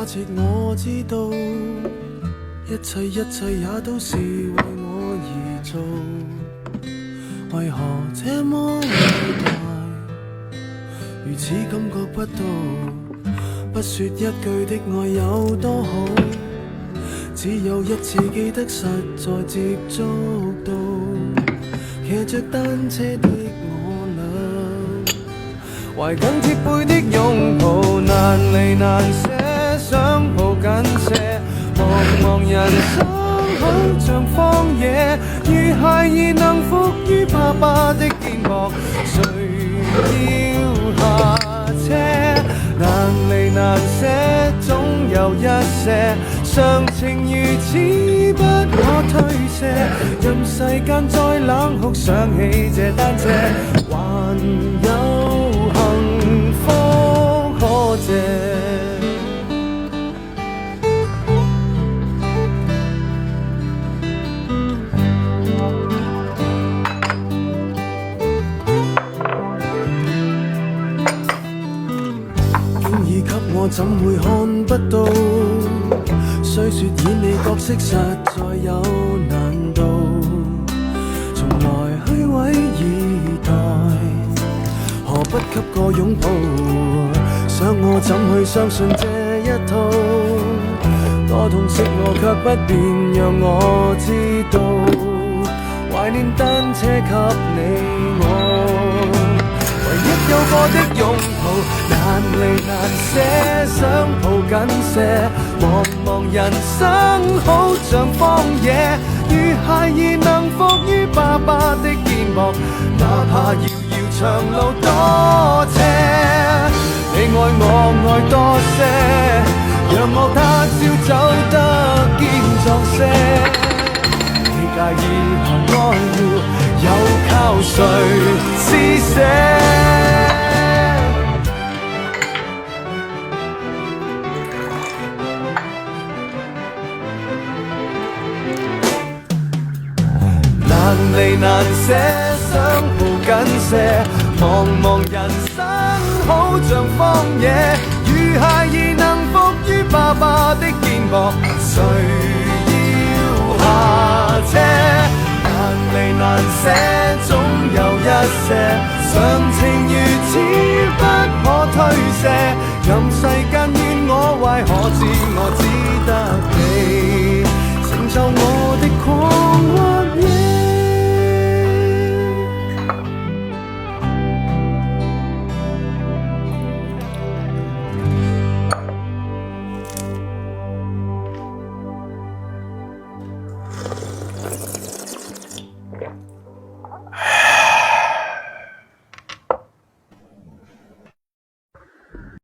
設我知道，一切也都是為我而做，為何這麼偉大，如此感覺不到，不說一句的愛有多好，只有一次記得實在接觸到，騎着單車的我倆，懷緊貼背的擁抱，難離難捨，想抱緊些，茫茫人生好像荒野，如孩兒能伏於爸爸的肩膊，誰要下車？難離難捨，總有一些常情如此不可推卸，任世間再冷酷，想起這單車，還有幸福可借。我怎會看不到？雖說演你角色實在有難度，從來虛偽以待，何不給個擁抱？想我怎去相信這一套？多痛惜我卻不便讓我知道，懷念單車給你我。唯一有過的擁抱，難離難捨，想抱緊些，茫茫人生好像荒野，如孩兒能伏於爸爸的肩膊，哪怕遙遙長路多斜，你愛我愛多些，讓我他朝走得堅壯些，你介意何愛護，又靠誰施捨？難離難捨，想抱緊些，茫茫人生好像荒野，如孩兒能伏於爸爸的肩膊，誰要下車？難離難捨，總有一些常情如此不可推卸，任世間怨我壞，可知我只得你成就我的狂妄。